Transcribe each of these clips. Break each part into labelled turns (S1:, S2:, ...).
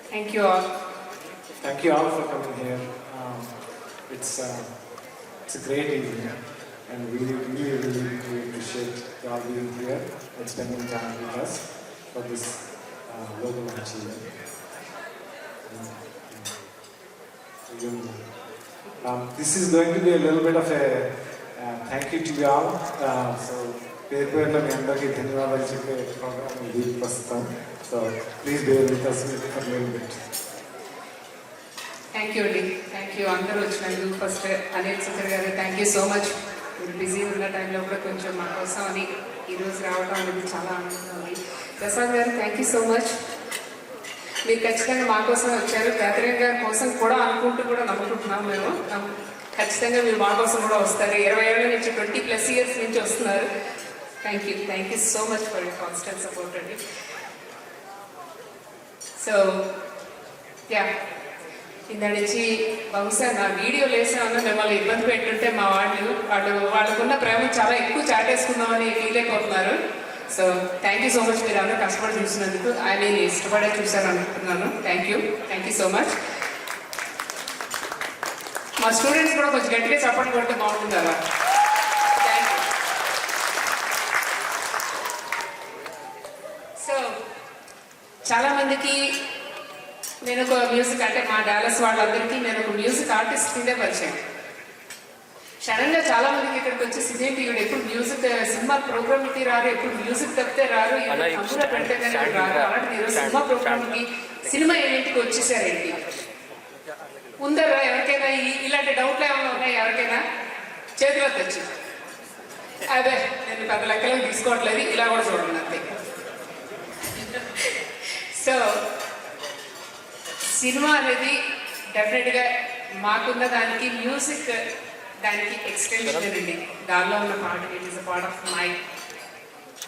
S1: Thank you all.
S2: Thank you all for coming here. It's a great evening, and we really appreciate you all being here and spending time with us for this logo launch event. This is going to be a little bit of a thank you to you all. So, పేరులో మీ అందరికీ ధన్యవాదాలు చెప్పే programme ఇది ప్రస్తుతం. So, please bear with us for a little bit.
S1: Thank you అండి, thank you అందరూ వచ్చినందుకు. First Anil Sundar గారు థ్యాంక్ యూ సో మచ్. మీరు బిజీ ఉన్న టైంలో కూడా కొంచెం మా కోసం అని ఈరోజు రావడం అనేది చాలా ఆనందంగా ఉంది. ప్రసాద్ గారు థ్యాంక్ యూ సో మచ్. మీరు ఖచ్చితంగా మా కోసం వచ్చారు. క్యాథరిన్ గారి కోసం కూడా అనుకుంటూ కూడా నమ్ముకుంటున్నాం మేము. ఖచ్చితంగా మీరు మా కోసం కూడా వస్తారు. 20 ఏళ్ళ నుంచి 20+ ఇయర్స్ నుంచి వస్తున్నారు. Thank you so much for your constant support అండి. సో యా, ఇందా నుంచి బహుశా నా వీడియో లేసామన్నా మిమ్మల్ని ఇబ్బంది పెట్టుంటే మా వాళ్ళకున్న ప్రేమ చాలా ఎక్కువ చాటేసుకుందామని ఫీల్ అయిపోతున్నారు. So thank you so much. మీరు అందరూ కష్టపడి చూసినందుకు నేను ఇష్టపడే చూశాను అనుకుంటున్నాను. Thank you so much. మా స్టూడెంట్స్ కూడా కొంచెం గట్టిగా సపోర్ట్ కొడితే బాగుంటుంది కదా. Thank you. సో చాలామందికి నేను ఒక మ్యూజిక్, అంటే మా డాలస్ వాళ్ళందరికీ నేను ఒక మ్యూజిక్ ఆర్టిస్ట్ కిందే పరిచయం. సడన్గా చాలా మందికి ఇక్కడికి వచ్చేసి ఇదేంటి ఈవిడ ఎప్పుడు మ్యూజిక్ సినిమా ప్రోగ్రామ్కి రారు, ఎప్పుడు మ్యూజిక్ తప్పితే రారు, అందులో పెడితే కానీ రారు. అలాంటి ఈరోజు సినిమా ప్రోగ్రామ్కి సినిమా ఏంటికి వచ్చేసారేంటి ఉందరా? ఎవరికైనా ఇలాంటి డౌట్లు ఏమైనా ఉన్నాయి? ఎవరికైనా చేతిలో తెచ్చి అదే నేను పెద్ద లెక్కలకు తీసుకోవట్లేదు, ఇలా కూడా చూడండి అంతే. సో సినిమా అనేది డెఫినెట్గా మాకున్న దానికి మ్యూజిక్ దానికి ఎక్స్టెన్షన్ అండి. దానిలో ఉన్న పాట it is a part of my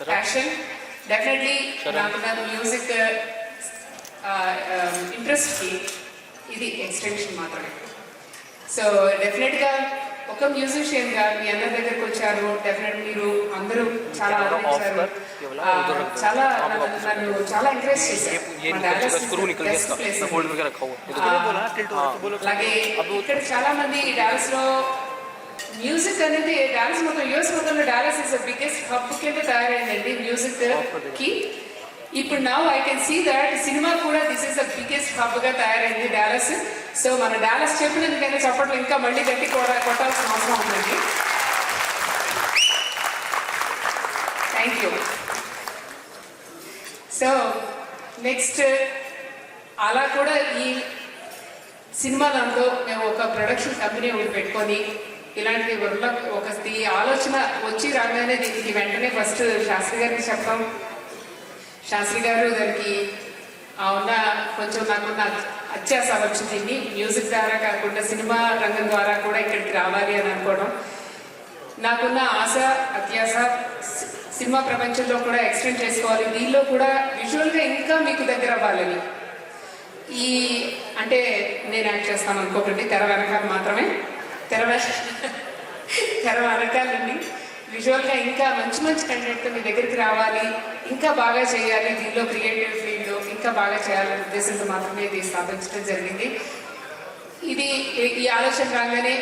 S1: passion. Definitely నాకున్న మ్యూజిక్ ఇంట్రెస్ట్కి ఇది ఎక్స్టెన్షన్ మాత్రమే. సో డెఫినెట్గా ఒక మ్యూజిషియన్గా మీ అందరి దగ్గరకు వచ్చారు. డెఫినెట్ మీరు అందరూ చాలా ఆనందించారు, చాలా నన్ను చాలా ఎంకరేజ్ చేశారు. అలాగే ఇక్కడ చాలా మంది డాలస్ లో మ్యూజిక్ అనేది డాలస్ మొత్తం యూఎస్ మొత్తంలో Dallas is the biggest hub కింద తయారైందండి మ్యూజిక్ కి. ఇప్పుడు now I can see that cinema కూడా this is the biggest hub గా తయారైంది డాలస్. సో మన డాలస్ చెప్పినందుకైనా చప్పట్లు ఇంకా మళ్ళీ గట్టి కొట్టాల్సిన అవసరం ఉందండి. Thank you. సో నెక్స్ట్ అలా కూడా ఈ సినిమా దాంతో మేము ఒక ప్రొడక్షన్ కంపెనీ ఒకటి పెట్టుకొని ఇలాంటి ఒక ఆలోచన వచ్చి రాగానే దీనికి వెంటనే ఫస్ట్ శాస్త్రి గారికి చెప్పాం. శాస్త్రి గారు దానికి ఉన్న కొంచెం నాకున్న అత్యాస వచ్చింది, మ్యూజిక్ ద్వారా కాకుండా సినిమా రంగం ద్వారా కూడా ఇక్కడికి రావాలి అని అనుకోవడం. నాకున్న ఆశ అత్యాస సినిమా ప్రపంచంలో కూడా ఎక్స్టెండ్ చేసుకోవాలి, దీనిలో కూడా విజువల్గా ఇంకా మీకు దగ్గర అవ్వాలని. అంటే నేను యాక్ట్ చేస్తాను అనుకోకండి, తెర వెనకాల మాత్రమే, తెర వెనకాలండి. విజువల్గా ఇంకా మంచి కంటెంట్తో మీ దగ్గరికి రావాలి, ఇంకా బాగా చేయాలి, దీనిలో క్రియేటివ్ ఫీల్డ్లో ఇంకా బాగా చేయాలనే ఉద్దేశంతో మాత్రమే ఇది స్థాపించడం జరిగింది. ఈ ఆలోచన రాగానే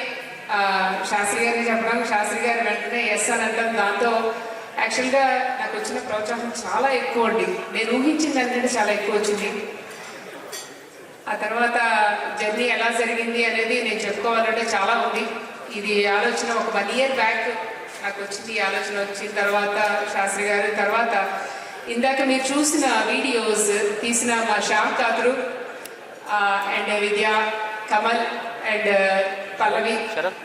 S1: శాస్త్రి గారిని చెప్పడం, శాస్త్రి గారు వెంటనే ఎస్ అని అనడం, దాంతో యాక్చువల్గా నాకు వచ్చిన ప్రోత్సాహం చాలా ఎక్కువ అండి. నేను ఊహించిన దానికంటే చాలా ఎక్కువ వచ్చింది. ఆ తర్వాత జర్నీ ఎలా జరిగింది అనేది నేను చెప్పుకోవాలంటే చాలా ఉంది. ఇది ఆలోచన ఒక 1 year బ్యాక్ నాకు వచ్చింది. ఈ ఆలోచన వచ్చిన తర్వాత శాస్త్రి గారు, తర్వాత ఇందాక మీరు చూసిన వీడియోస్ తీసిన మా శ్యామ్ కాతురు అండ్ విద్య, కమల్ అండ్ పల్లవి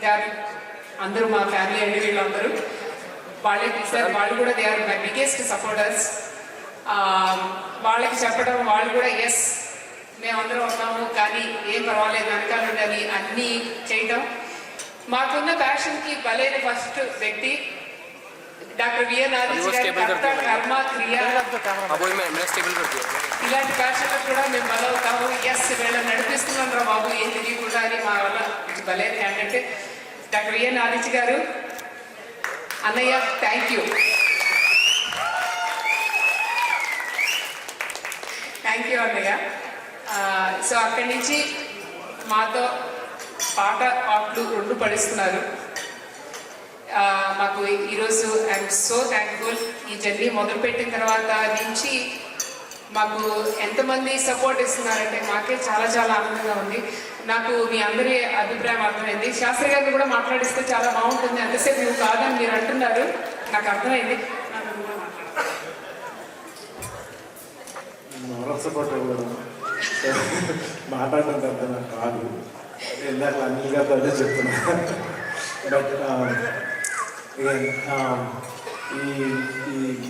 S1: గారు అందరూ మా ఫ్యామిలీ అండి. వీళ్ళందరూ వాళ్ళే తీశారు. వాళ్ళు కూడా they are my biggest supporters. వాళ్ళకి చెప్పడం, వాళ్ళు కూడా ఎస్ మేమందరం ఉన్నాము కానీ ఏం పర్వాలేదు వెనకాల ఉండాలి అన్నీ చేయటం. మాకున్న ప్యాషన్కి బలైన ఫస్ట్ వ్యక్తి డాక్టర్ విఎన్ ఆదిత్య గారు. కర్మ క్రియ ఇలాంటి ప్యాషన్లకు కూడా మేము బలవుతాము. ఎస్ వీళ్ళని నడిపిస్తున్నాం రా బాబు ఏం తెలియకుండా అని మా వల్ల బలైన క్యాండిడేట్ డాక్టర్ విఎన్ ఆదిత్య గారు. అన్నయ్య థ్యాంక్ యూ. థ్యాంక్ యూ అన్నయ్య. సో అక్కడి నుంచి మాతో పాటలు రెండు పడిస్తున్నారు. మాకు ఈరోజు ఐఎమ్ సో థ్యాంక్ఫుల్. ఈ జర్నీ మొదలుపెట్టిన తర్వాత నుంచి మాకు ఎంతమంది సపోర్ట్ ఇస్తున్నారంటే మాకే చాలా చాలా ఆనందంగా ఉంది. నాకు మీ అందరి అభిప్రాయం అర్థమైంది. శాస్త్రి గారిని కూడా మాట్లాడిస్తే చాలా బాగుంటుంది, అంతసేపు నువ్వు కాదని మీరు అంటున్నారు, నాకు అర్థమైంది.
S2: సపోర్ట్ మాట్లాడడం తప్ప నాకు కాదు, ఇందాక అనిల్ గారితో అదే చెప్తున్నా. బట్ ఈ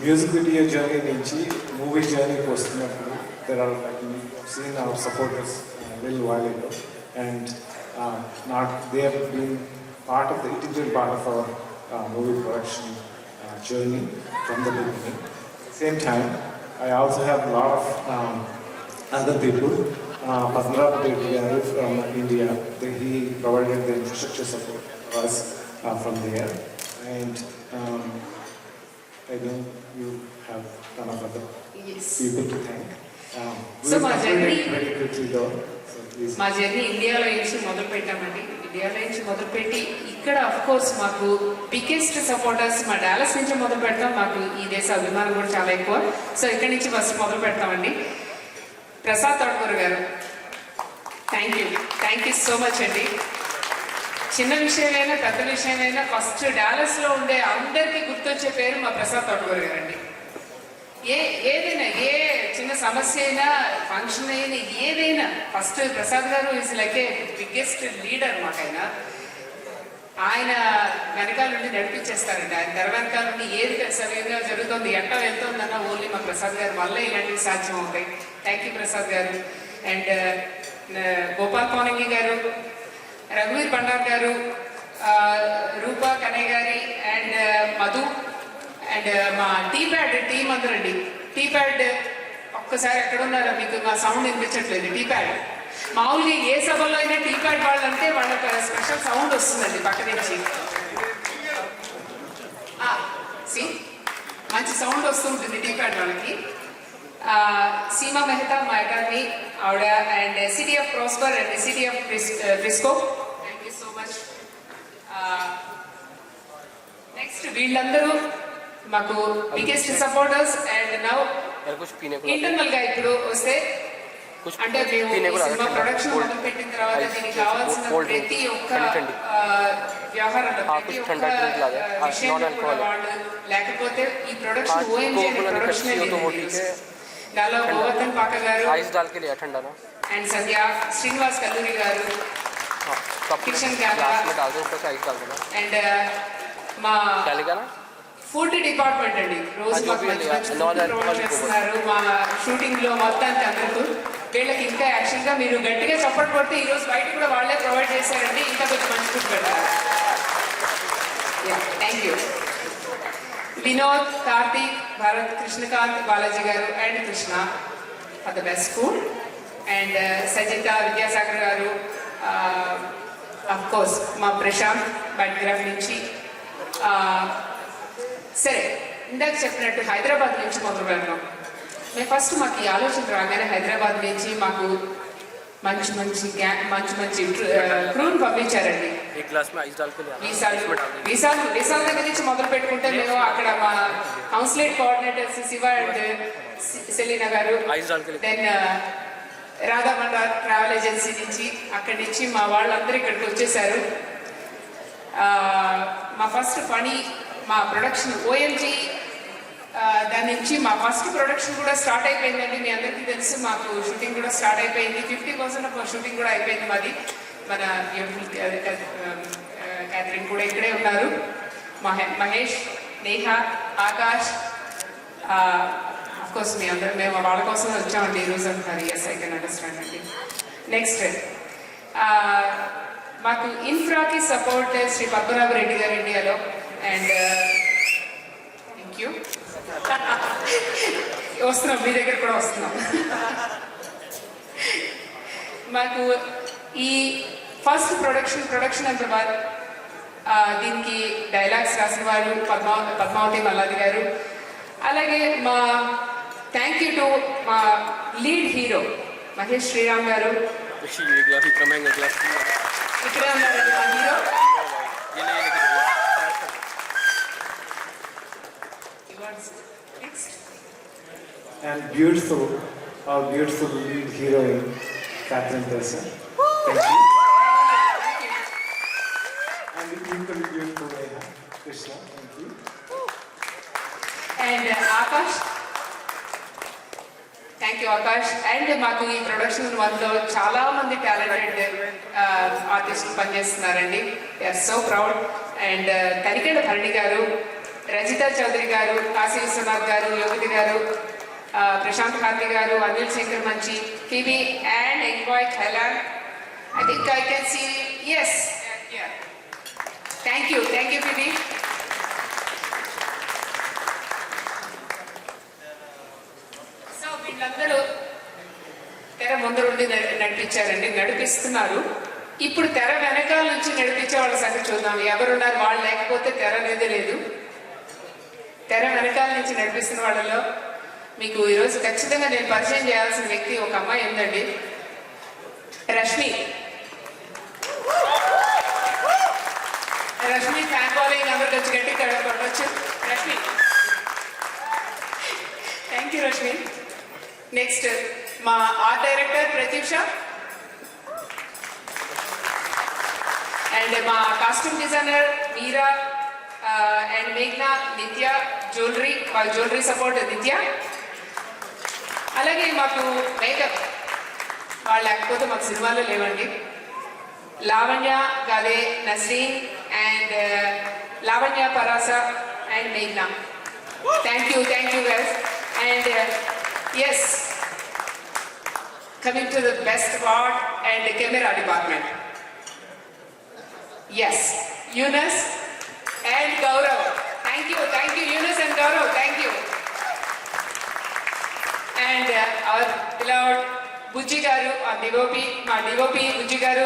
S2: మ్యూజిక్ వీడియో జర్నీ నుంచి మూవీ జర్నీకి వస్తున్నప్పుడు there are seen our supporters well వాల్యూలో and not they have been part of the integral part of our movie production journey from the beginning. Same time, I also have a lot of other people. Padmarao Reddy garu from India, he provided the infrastructure support for us from there, and I know you have ton of other people to thank.
S1: So my journey
S2: very quickly though. So please.
S1: మా journey ఇండియాలో నుంచి మొదలు పెట్టామండి. ఇండియాలో నుంచి మొదలుపెట్టి ఇక్కడ of course మాకు బిగ్గెస్ట్ సపోర్టర్స్ మా డాలస్ నుంచి మొదలు పెడతాం. మాకు ఈ దేశ అభిమానం కూడా చాలా ఎక్కువ. సో ఇక్కడి నుంచి ఫస్ట్ మొదలు పెడతామండి. ప్రసాద్ తోటకూర గారు, థ్యాంక్ యూ సో మచ్ అండి. చిన్న విషయమైనా పెద్ద విషయమైనా ఫస్ట్ డాలస్లో ఉండే అందరికీ గుర్తొచ్చే పేరు మా ప్రసాద్ తోటకూర గారు అండి. ఏదైనా ఏ చిన్న సమస్య అయినా ఫంక్షన్ అయినా ఏదైనా first Prasad garu is like a biggest leader మాకైనా. ఆయన వెనకాల నుండి నడిపించేస్తారండి. ఆయన తెర వెనకాల నుండి ఏది సరిగ్గా జరుగుతుంది, ఎట్లా వెళ్తుందన్న ఓన్లీ మా ప్రసాద్ గారు వల్ల ఇలాంటివి సాధ్యం అవుతాయి. థ్యాంక్ యూ ప్రసాద్ గారు. అండ్ గోపాల్ కోనంగి గారు, రఘువీర్ బండార్ గారు, రూపా కనయ్య గారి అండ్ మధు అండ్ మా టీప్యాడ్ టీం అందరండి. టీప్యాడ్ ఒక్కసారి ఎక్కడున్నారో మీకు మా సౌండ్ వినిపించట్లేదు. టీప్యాడ్ మామూలుగా ఏ సభలో అయినా టీప్యాడ్ వాళ్ళు అంటే వాళ్ళకి స్పెషల్ సౌండ్ వస్తుందండి పక్క నుంచి. మంచి సౌండ్ వస్తుంటుంది టీప్యాడ్ వాళ్ళకి. సీమా మెహతా మా అకాడమీ ఆవిడ and city of prosper and city of Briscoe, thank you so much. Next వీళ్ళందరూ మాకు biggest supporters. And now internal గా ఇప్పుడు వస్తే అంటే మేము సినిమా ప్రొడక్షన్ మొదలు పెట్టిన తర్వాత దీనికి కావాల్సిన ప్రతి ఒక్క వ్యవహారంలో ప్రతి ఒక్క విషయంలో కూడా వాళ్ళు లేకపోతే ఈ ప్రొడక్షన్ ఓఎంజీ ప్రొడక్షన్ దానిలో గోవర్ధన్ పాక గారు అండ్ సంధ్య, శ్రీనివాస్ కల్లూరి గారు, కిషన్ గారు అండ్ మా ఫుడ్ డిపార్ట్మెంట్ అండి. రోజు ప్రొవైడ్ చేస్తున్నారు మా షూటింగ్ లో మొత్తానికి అందరూ. వీళ్ళకి ఇంకా యాక్చువల్ గా మీరు గట్టిగా సపోర్ట్ కొడితే ఈ రోజు బయట కూడా వాళ్ళే ప్రొవైడ్ చేశారండి. ఇంకా కొంచెం మంచి ఫుడ్ పెట్టారు. Thank you. Vinod, Karthik, Bharat, Krishnakanth, Balaji garu and Krishna for the best food. And Sajitha, Vidyasagar garu, of course మా ప్రశాంత్ బయోగ్రఫీ నుంచి. సరే, ఇందాక చెప్పినట్టు హైదరాబాద్ నుంచి మొదలు పెడతాం. మేము ఫస్ట్ మాకు ఈ ఆలోచన రాగానే హైదరాబాద్ నుంచి మాకు మంచి క్రూని పంపించారండి. వీసాల దగ్గర నుంచి మొదలు పెట్టుకుంటే మేము అక్కడ మా consulate coordinators Shiva and Selena గారు, దెన్ రాధామండ ట్రావెల్ ఏజెన్సీ నుంచి అక్కడి నుంచి మా వాళ్ళందరూ ఇక్కడికి వచ్చేసారు. మా ఫస్ట్ పని మా ప్రొడక్షన్ ఓఎంజీ దాని నుంచి మా ఫస్ట్ ప్రొడక్షన్ కూడా స్టార్ట్ అయిపోయిందండి. మీ అందరికీ తెలుసు మాకు షూటింగ్ కూడా స్టార్ట్ అయిపోయింది. 50% ఆఫ్ షూటింగ్ కూడా అయిపోయింది మాది. మన క్యాథరిన్ కూడా ఇక్కడే ఉన్నారు. మహేష్, నేహ, ఆకాష్, అఫ్కోర్స్ మీ అందరూ మేము వాళ్ళ కోసం వచ్చామండి ఈరోజు అంటున్నారు. ఎస్, ఐ కెన్ అండర్స్టాండ్ అండి. నెక్స్ట్ మాకు ఇన్ఫ్రాకి సపోర్ట్ శ్రీ పద్మనాభ రెడ్డి గారు ఇండియాలో. And thank you. వస్తున్నాం, మీ దగ్గర కూడా వస్తున్నాం. మాకు ఈ ఫస్ట్ ప్రొడక్షన్ హైదరాబాద్ దీనికి డైలాగ్స్ రాసిన వాళ్ళు పద్మావతి మల్లాది గారు. అలాగే మా థ్యాంక్ యూ టు మా లీడ్ హీరో మహేష్ శ్రీరామ్ గారు
S3: ग्लास इतना महंगा ग्लास
S1: ఇక్కడే ఉన్నారండి మా hero. Next.
S2: And beautiful, our beautiful lead heroine, Catherine Tessa. Thank you. And the equally beautiful Neha Krishna. Thank you.
S1: And Akash, thank you Akash. And మాకు ఈ production వన్లో చాలా మంది టాలెంటెడ్ ఆర్టిస్టులు పనిచేస్తున్నారండి. We are so proud. And Tanikella Bharani garu, Rajitha Chowdary గారు, కాశీ విశ్వనాథ్ గారు, యోగిత గారు, ప్రశాంత్ భారతి గారు, అనిల్ శంకర్ మంచి, ఫీబీ అండ్ ఎంబాయ్ Thailand. I think I can see yes. Thank you Phoebe. So వీళ్ళందరూ తెర ముందు నుండి నడిపించారండి, నడిపిస్తున్నారు. ఇప్పుడు తెర వెనకాల నుంచి నడిపించే వాళ్ళ సంగతి చూద్దాం. ఎవరున్నారు? వాళ్ళు లేకపోతే తెర అనేది లేదు. తెర వెనకాల నుంచి నడిపిస్తున్న వాళ్ళలో మీకు ఈరోజు ఖచ్చితంగా నేను పరిచయం చేయాల్సిన వ్యక్తి ఒక అమ్మాయి ఉందండి, రష్మి. రష్మి ఫ్యాన్ ఫాలోయింగ్ అందరికి వచ్చి గట్టి కొట్టవచ్చు. Rashmi, thank you Rashmi. Next మా ఆర్ట్ డైరెక్టర్ ప్రతీక్ష అండ్ మా కాస్ట్యూమ్ డిజైనర్ మీరా అండ్ మేఘ్నా, నిత్య జ్యువెలరీ, వాళ్ళ జ్యువెలరీ సపోర్ట్ నిత్య. అలాగే మాకు మేకప్ వాళ్ళు లేకపోతే మాకు సినిమాలో లేవండి. లావణ్య గాదే, నస్రీన్ అండ్ లావణ్య పరాస అండ్ మేఘ్నా. Thank you guys. And yes, coming to the best part and camera department. Yes, Yunus and Gaurav. Thank you Yunus and Gaurav, thank you. And our beloved Bujji garu, our DOP, my DOP Bujji garu,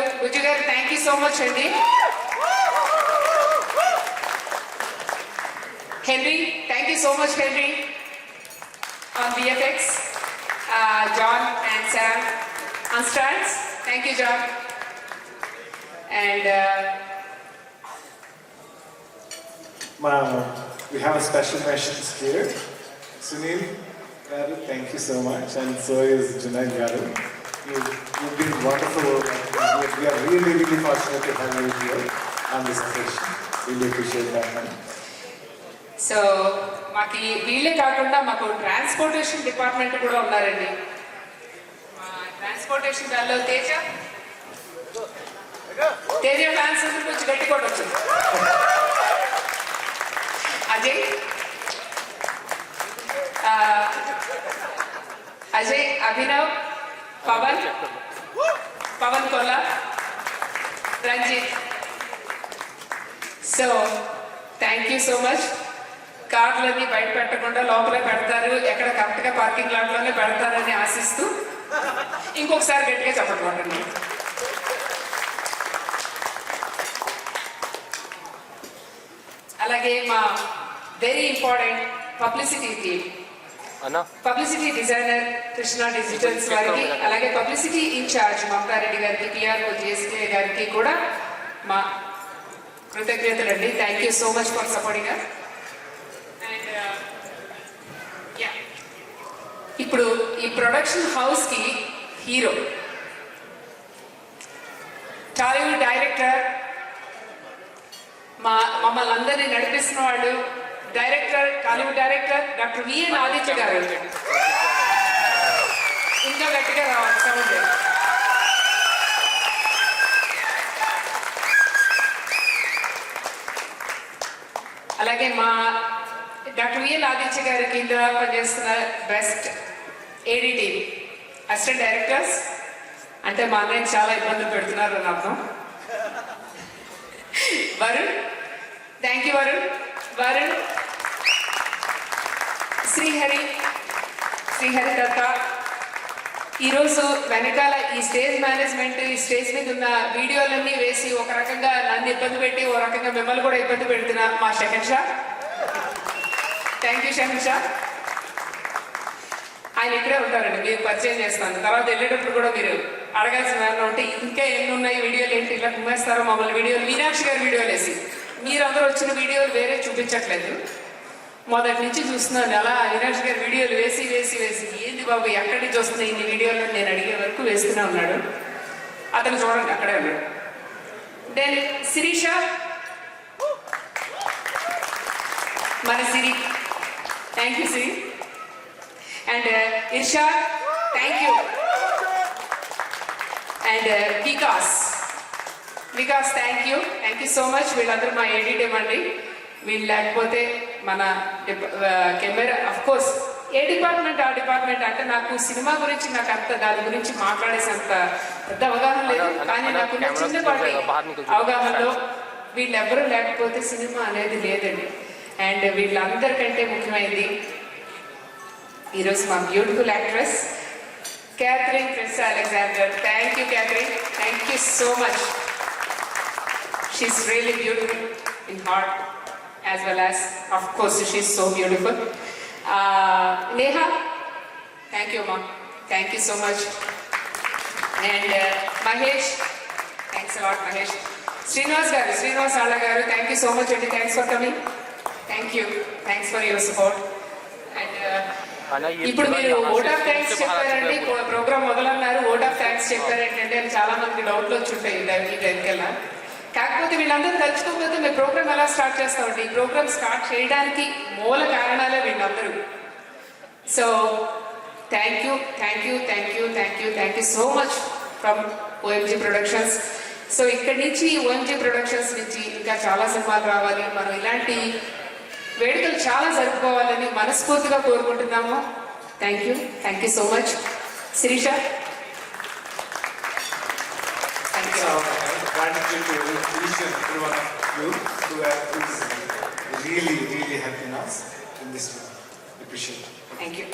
S1: thank you so much Henry. Henry, thank you so much Henry. On VFX, John and Sam on strands, thank you John. And
S2: we have a special mentions here. Sunil Garu, thank you so much, and so is Junaid Garu. You've been wonderful. We are really fortunate to have you here on this occasion. Really appreciate that, man.
S1: So మాకు వీళ్ళే కాకుండా మాకు transportation department కూడా ఉన్నారండి. Transportation దానిలో Teja fans కొంచెం గట్టి కొట్టచ్చు. Ajay, Abhinav, Pawan Kolla, Ranjith. So thank you so much. కార్లన్నీ బయట పెట్టకుండా లోపలే పెడతారు, ఎక్కడ కరెక్ట్గా పార్కింగ్ లాట్లోనే పెడతారని ఆశిస్తూ ఇంకొకసారి గట్టిగా చెప్పకండి. అలాగే మా very important publicity team, publicity designer Krishna digitals వారికి, అలాగే పబ్లిసిటీ ఇన్ఛార్జ్ మమతారెడ్డి గారికి, పిఆర్ఓ జేఎస్కే గారికి కూడా మా కృతజ్ఞతలు అండి. Thank you so much for supporting us. And ఇప్పుడు ఈ ప్రొడక్షన్ హౌస్కి హీరో, టాలీవుడ్ డైరెక్టర్, మమ్మల్ని అందరినీ నడిపిస్తున్న వాళ్ళు director, Tollywood director doctor VN Aditya గారు. ఇంకా గట్టిగా రావాలి సౌండ్. అలాగే మా డాక్టర్ విఎన్ ఆదిత్య గారి కింద పనిచేస్తున్న బెస్ట్ ఏడిటీ అసిస్టెంట్ డైరెక్టర్స్, అంటే మా అన్నయ్య చాలా ఇబ్బందులు పెడుతున్నారు అని అర్థం. Varun, thank you Varun. శ్రీహరి దత్త. ఈరోజు వెనకాల ఈ స్టేజ్ మేనేజ్మెంట్, ఈ స్టేజ్ మీద ఉన్న వీడియోలన్నీ వేసి ఒక రకంగా నన్ను ఇబ్బంది పెట్టి ఓ రకంగా మిమ్మల్ని కూడా ఇబ్బంది పెడుతున్నా మా షహన్ షా. Thank you Shahan Shah. ఆయన ఇక్కడే ఉంటారండి, మీరు పరిచయం చేస్తాను. తర్వాత వెళ్ళేటప్పుడు కూడా మీరు అడగాల్సిన ఏమన్నా ఉంటే ఇంకా ఎన్ని ఉన్నాయి వీడియోలు ఏంటి ఇలా కుమ్మేస్తారో మమ్మల్ని వీడియోలు, మీనాక్షి గారి వీడియోలు వేసి. మీరందరూ వచ్చిన వీడియోలు వేరే చూపించట్లేదు, మొదటి నుంచి చూస్తున్నాను అలా మీనాక్షి గారి వీడియోలు వేసి వేసి వేసి ఏంది బాబు ఎక్కడి నుంచి వస్తున్నాయి ఇన్ని వీడియోలు నేను అడిగే వరకు వేస్తూనే ఉన్నాడు. అతను చూడండి అక్కడే ఉన్నాడు. దెన్ శిరీష, మన Siri, thank you Siri. And Irshad, thank you. And Vikas thank you so much. వీళ్ళందరూ మా ఎడిట్ అండి. వీళ్ళు లేకపోతే మన కెమెరా అఫ్ కోర్స్ ఏ డిపార్ట్మెంట్ ఆ డిపార్ట్మెంట్ అంటే నాకు సినిమా గురించి నాకు అంత దాని గురించి మాట్లాడేసంత పెద్ద అవగాహన లేదు, కానీ నాకు చిన్నపాటి అవగాహనలో వీళ్ళెవ్వరూ లేకపోతే సినిమా అనేది లేదండి. అండ్ వీళ్ళందరికంటే ముఖ్యమైనది ఈరోజు మా beautiful actress Catherine prince Alexander. Thank you Catherine, thank you so much. She is really beautiful in heart as well as of course she's so beautiful. Neha, thank you ma, thank you so much. And Mahesh, thanks a lot Mahesh. Srinivas Alla garu, thank you so much and thanks for coming. Thank you, thanks for your support. And ఇప్పుడు మీరు vote of thanks చెప్పారండి, programme మొదలన్నారు vote of thanks చెప్పారంటే చాలా మందికి డౌట్లు వచ్చి ఉంటాయి ఈ టైంకెల్లా. కాకపోతే వీళ్ళందరూ తలుచుకోకపోతే మేము ప్రోగ్రామ్ ఎలా స్టార్ట్ చేస్తామండి. ఈ ప్రోగ్రామ్ స్టార్ట్ చేయడానికి మూల కారణాలే వీళ్ళందరూ. So thank you so much from OMG productions. So ఇక్కడి నుంచి ఓఎంజీ ప్రొడక్షన్స్ నుంచి ఇంకా చాలా సినిమాలు రావాలి, మనం ఇలాంటి వేడుకలు చాలా జరుపుకోవాలని మనస్ఫూర్తిగా కోరుకుంటున్నాము. Thank you so much. Sirisha,
S2: gratitude to each and every one of you who have really helping us in this way. Appreciate it.
S1: Thank you.